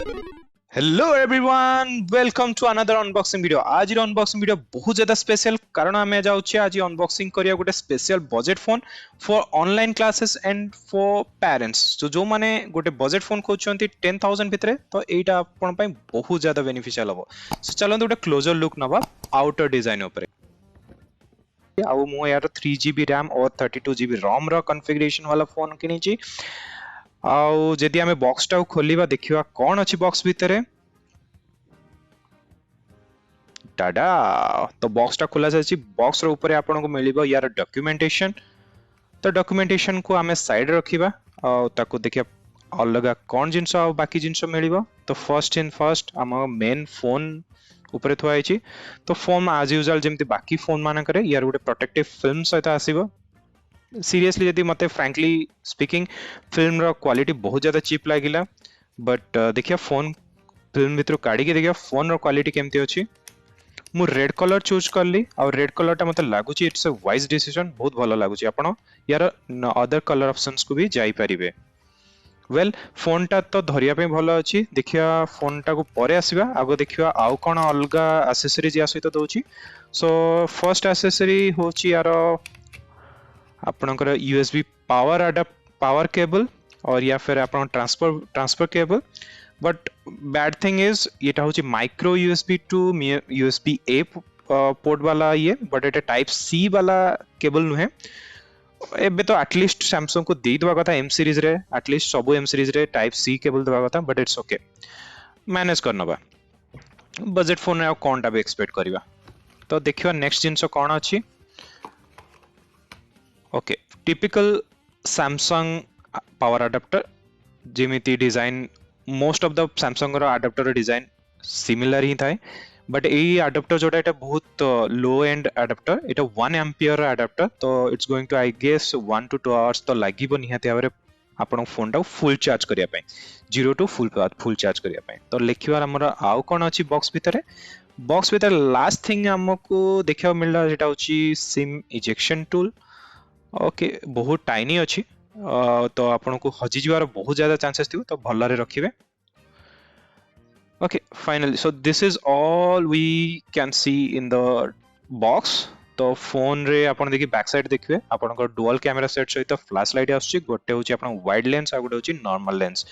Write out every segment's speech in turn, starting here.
Hello everyone, welcome to another unboxing video. आज unboxing video बहुत ज्यादा स्पेशल कारण आम जाऊे आज अनबॉक्सिंग करिया गोटे special budget phone for online classes and for parents. तो जो माने गोटे बजेट फोन खोजते 10,000 भितर तो यहाँ आपण बहुत ज्यादा बेनिफिशियल हम। सो चलते गोटे क्लोजर लुक नवा आउटर डिजाइन उपर। आउ मु यार 3GB रैम और 32GB रोम रो कॉन्फ़िगरेशन वाला फोन किनी। आउ जदि आमे बॉक्स टा खोलिबा देखिबा कोन अछि बॉक्स भितरे। टाडा, तो बॉक्स टा खोला जायछि। बॉक्स रो ऊपर आपन को मिलिबो यार डॉक्यूमेंटेशन। तो डॉक्यूमेंटेशन को आमे साइड रखिबा आ ताको देखिया अलगा कोन जिंस आ बाकी जिंस मिलिबो। तो फर्स्ट इन फर्स्ट हम मेन फोन ऊपर थुआ आइछि। तो फोन आज यूजुअल जेमति बाकी फोन माने करे यार गोटे प्रोटेक्टिव फिल्म सहित आसीबो। सीरियसली यदि मते फ्रैंकली स्पीकिंग फिल्म रो क्वालिटी बहुत ज्यादा चीप लागिला। बट देखिया फोन फिल्म भितर काढी के देखिया फोन रो क्वालिटी केमति अछि। मु रेड कलर चूज करली और रेड कलर टा मते लागुची इट्स अ वाइज डिसीजन, बहुत भलो लागुची। आपण यार अदर कलर ऑप्शंस को भी जाई परिबे। वेल फोन टा तो धरिया पे भलो अछि। देखिया फोन टा को परे आसीबा, आगो देखिया आउ कोन अलगा एक्सेसरीज या सहित दोची। सो फर्स्ट एक्सेसरी होची यार आपनकर यूएसबी पावर केबल और या फिर आपन transfer cable. But bad thing is ये हूँ micro USB to USB A port वाला ये, बट ये टाइप सी वाला केबल नुहे। एबे तो एटलीस्ट सैमसंग को दे दवा कथा एम सीरीज रे, एटलीस्ट सब एम सीरीज रे टाइप सी केबल दवा कथा। बट इट्स ओके, मैनेज करनबा। बजेट फोन रे कोनटा भी एक्सपेक्ट करबा। तो देखियो नेक्स्ट जिंस कोन अछि। Okay, typical Samsung power adapter जेमिति design most of the Samsung रो अडाप्टर डिजाइन सिमिलर ही थाए। बट ए अडाप्टर जोटा एटा बहुत लो एंड अडाप्टर, एटा 1 एम्पियर अडाप्टर। तो it's going to I guess 1 to 2 hours तो लागिबो निहाते आबरे आपण फोन टा फुल चार्ज करिया पय, 0 to फुल चार्ज करिया पय। तो लेखिवार हमर आउ कोन अछि बॉक्स भितरे। बॉक्स भितर लास्ट थिंग हमको देखियो मिलला जेटा होची सिम इजेक्शन टूल। ओके, बहुत टाइनी अच्छी। तो आपन को हजि जवार बहुत ज्यादा चांसेस थी, तो भलरे रखिबे। Okay finally, so this is all we can see in the box. तो फोन रे आपन देखि बैक साइड देखिबे आपन को डुअल कैमरा सेट सहित फ्लैश लाइट आछी। गोटे होची आपन वाइड लेंस आ गोटे होची नॉर्मल लेंस।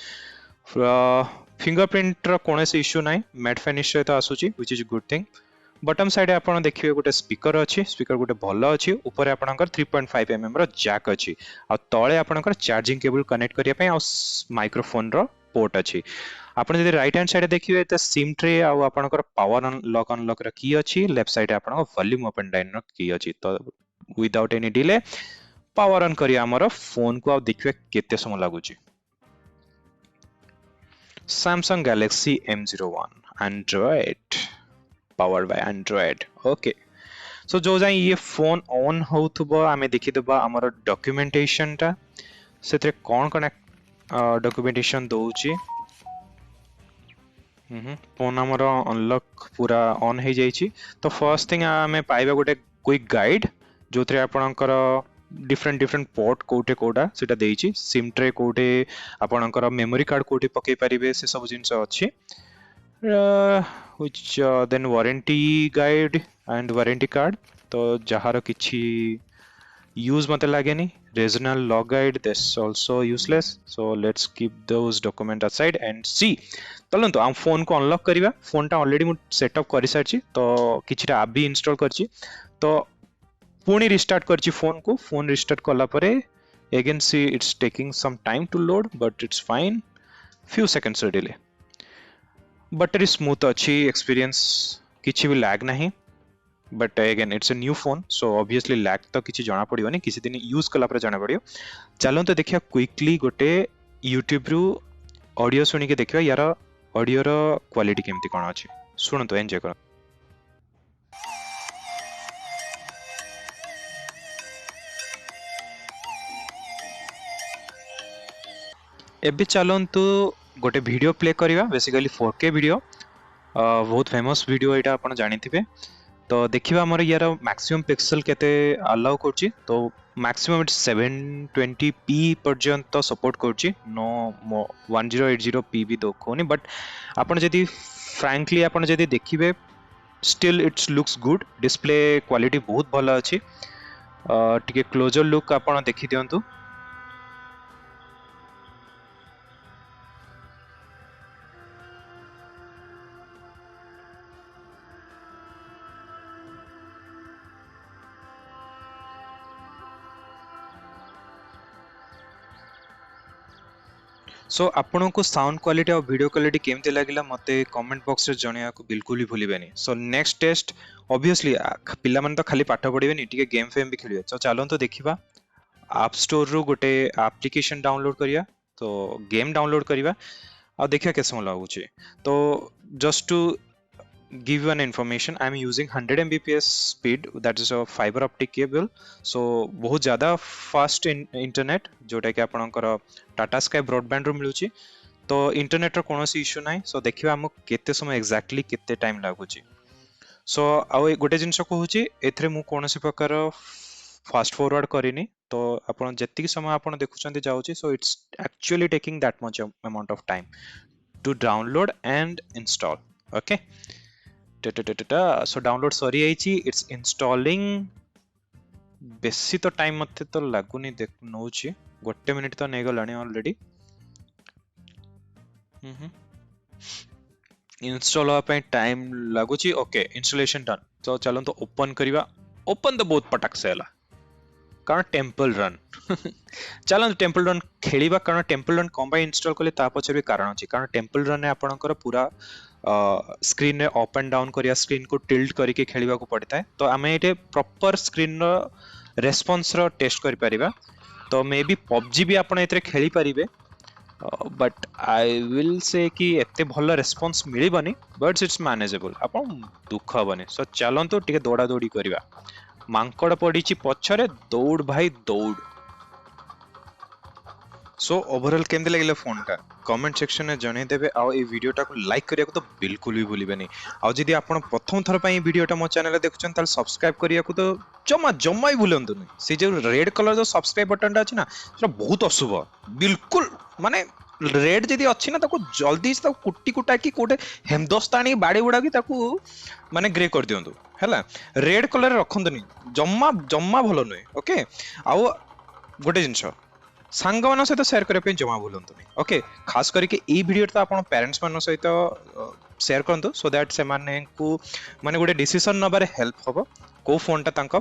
फिंगरप्रिंट रो कोनसे इश्यू नाही, मैट फिनिश सहित आसुची which is good thing. Bottom side आपन देखिबे गोटे स्पीकर अच्छी, स्पीकर गोटे भलो अच्छी। ऊपर आपनकर 3.5 mm रो जैक अच्छी। आ तळे आपनकर चार्जिंग केबल कनेक्ट करिया पय आ माइक्रोफोन रो पोर्ट अच्छी। आपन जदि राइट हैंड साइड देखिबे त सिम ट्रे आ आपनकर पावर अनलॉक रो की अच्छी। लेफ्ट साइड आपनकर वॉल्यूम अप एंड डाउन रो की अच्छी। तो without any delay power on करिया हमर फोन को आ देखिबे केते समय लागुची। Samsung Galaxy M01 Android, powered by Android. Okay, so जो जाई ये फोन ऑन होउथबो आमे देखि देबा हमर डॉक्यूमेंटेशन टा सेते कोन कोन डॉक्यूमेंटेशन दोउची। फोन हमर अनलॉक पूरा ऑन हे जाईची। तो फर्स्ट थिंग आमे पाइबा गोटे क्विक गाइड जोथरे आपनकर डिफरेंट पोर्ट कोटे कोडा सेटा देइची। सिम ट्रे कोटे आपनकर मेमोरी कार्ड कोटे पके परिबे से सब जिंस अछि। which then warranty guide and warranty card। तो जहार किछि यूज मते लागेनी। regional log guide, this also useless, so let's keep those document aside and see। चलंतु हम फोन को अनलॉक करिबा। फोन टा ऑलरेडी मु सेटअप करि सारछि, तो किछिटा ऐप भी इंस्टॉल करछि। तो पुणी रिस्टार्ट करछि फोन को। फोन रिस्टार्ट कला परे again see it's taking some time to load, but it's fine, few seconds delay. But smooth अच्छी एक्सपीरियंस, किसी भी लैग नहीं। But again it's a new phone, so obviously lag तो किसी जना पड़िबनी, किसी दिन यूज कला पर जना पड़ियो। चलो तो देखिया क्विकली गोटे यूट्यूब रु ऑडियो सुनी के देखिया यार ऑडियो रो क्वालिटी केमती कोन अछि। सुन तो एंजॉय करो। एबे चलंतु गोटे वीडियो प्ले करिवा, बेसिकली 4K वीडियो। बहुत फेमस वीडियो एटा आपण जानिथिबे। तो देखिबा हमर यार मैक्सिमम पिक्सल केते अलाउ करछि। तो मैक्सिमम इट्स 720p पर्यंत सपोर्ट करछि नो 1080p भी देखोनी बट आपण जदी फ्रैंकली आपण जदी देखिबे still it's looks good display quality बहुत भल अछि टिके क्लोजर लुक आपण देखि दियंतु सो आपन को साउंड क्वालिटी और वीडियो क्वालिटी केमती लगिला मते कमेंट बॉक्स रे जणिया को बिल्कुल भी भूलिबेनी सो नेक्स्ट टेस्ट ऑब्वियसली पिला मन तो खाली पाठ पढिबेनी टिके गेम फेम भी खेलिबे तो चलो तो देखिबा आप स्टोर रो गोटे एप्लिकेशन डाउनलोड करिया तो गेम डाउनलोड करिया और देखिया कैसे लागुची तो just to give you an information I am using 100 mbps speed that is a fiber optic cable so बहुत ज्यादा फास्ट इंटरनेट जोटा कि आपनकर टाटा स्काई ब्रॉडबैंड रो मिलुची तो इंटरनेट रो कोनोसी इश्यू नाही सो देखिबा हम केते समय एक्जेक्टली केते टाइम लागुची सो आ गोटे जिंस कहूची एथरे मु कोनोसी प्रकार फास्ट फॉरवर्ड करिनी तो आपण जत्ति समय आपण देखुचंती जाउची so it's actually taking that much amount of time to download and install okay so download सरी आइची इट्स इंस्टॉलिंग बेसी तो टाइम मते तो लागुनी देख नौची गोटे मिनिट तो नै गलानी ऑलरेडी इंस्टॉल होआ पे टाइम लागुची ओके इंस्टॉलेशन डन तो चलो तो ओपन करिवा ओपन तो बहुत पटक से हला कारण टेम्पल रन चलो टेम्पल रन खेलिबा कारण temple run come by install करले ता पछर भी कारण अछि कारण टेम्पल रन ने आपनकर पूरा स्क्रीन रे अप एंड डाउन करिया स्क्रीन को टिल्ट करके खेलिबा को पड़ता है तो आमे एटे प्रॉपर स्क्रीन रो रेस्पॉन्स रो टेस्ट करि परिबा तो मे बी PUBG भी आपण एतरे खेली परिबे बट आई विल से कि एते भलो रेस्पॉन्स मिलिबनी बट इट्स मैनेजेबल आपण दुख हबनी सो चलन तो टिके दौड़ा दौड़ी करिबा मांकड़ पड़ीची पछरे दौड़ भाई दौड़ सो ओवरऑल केमते लगिला फोन टा कमेंट सेक्शन में जणे देबे आ ए वीडियो टा को लाइक करिया को तो बिल्कुल भी भूलिबेनी आ जदी आपण प्रथम थर पई वीडियो टा मो चैनल देखुचन ताल सब्सक्राइब करिया को तो जम्मा ही भूलंतु नहीं से जो रेड कलर जो सब्सक्राइब बटन टा अछि ना सेटा बहुत अशुभ बिल्कुल माने रेड जदी अछि ना ताको जल्दी से ताको कुट्टी कुटा की कोटे हेमदस्तानी बाड़ी उडा की ताको माने ग्रे कर दियंतु हैला रेड कलर रखंतु नहीं जम्मा भलो नय ओके आ गोटे जिंस सांग मान सहित शेयर करने जमा भूलु नहीं ओके खास करके ई वीडियो तो आप पेरेंट्स मान सहित शेयर करंतु सो दैट से माने को माने गोटे डिसीजन नबारे हेल्प होबो को फोन टा तांको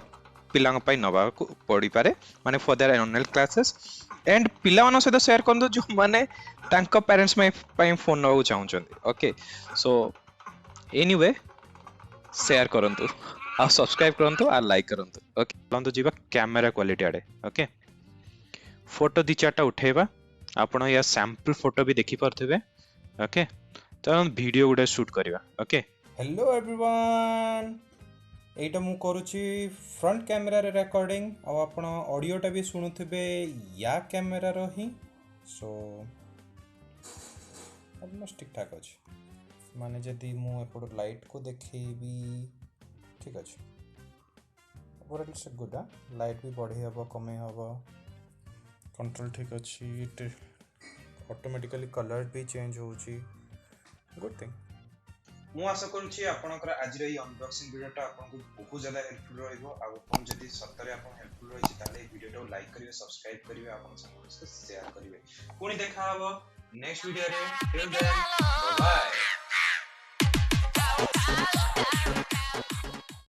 पिला पई नबा को पड़ी पारे माने for their annual classes and पिला मान सहित शेयर करंतु जो माने तांको पेरेंट्स में पई फोन नबा चाहउछंती ओके सो एनीवे शेयर करंतु आ सब्सक्राइब करंतु आ लाइक करंतु ओके लंतु जीवा कैमरा क्वालिटी आडे ओके फोटो दी चारटा उठेबा आपण या सैंपल फोटो भी देखि परथबे ओके तो हम वीडियो गुडे शूट करबा ओके हेलो एवरीवन एटा मु करूची फ्रंट कैमरा रे रिकॉर्डिंग और आपण ऑडियो टा भी सुनुथबे या कैमरा रो ही सो ऑलमोस्ट ठीक ठाक अछि माने जदी मु एपड लाइट को देखैबी ठीक अछि ओवरऑल से गुड लाइट भी बढ़े हबो कमे हबो कंट्रोल ठीक अच्छी ऑटोमेटिकली कलर भी चेंज होची गुड थिंग मु आशा करूची आपनकर आज रे अनबॉक्सिंग वीडियोटा आपनको बहुत ज्यादा हेल्पफुल रहइबो आ आपण जदी सत्तरे आपण हेल्पफुल रहिछि ताले वीडियोटा लाइक करिवे सब्सक्राइब करिवे आपण संग शेयर करिवे कोनी देखा हबो नेक्स्ट वीडियो रे टिल देन बाय बाय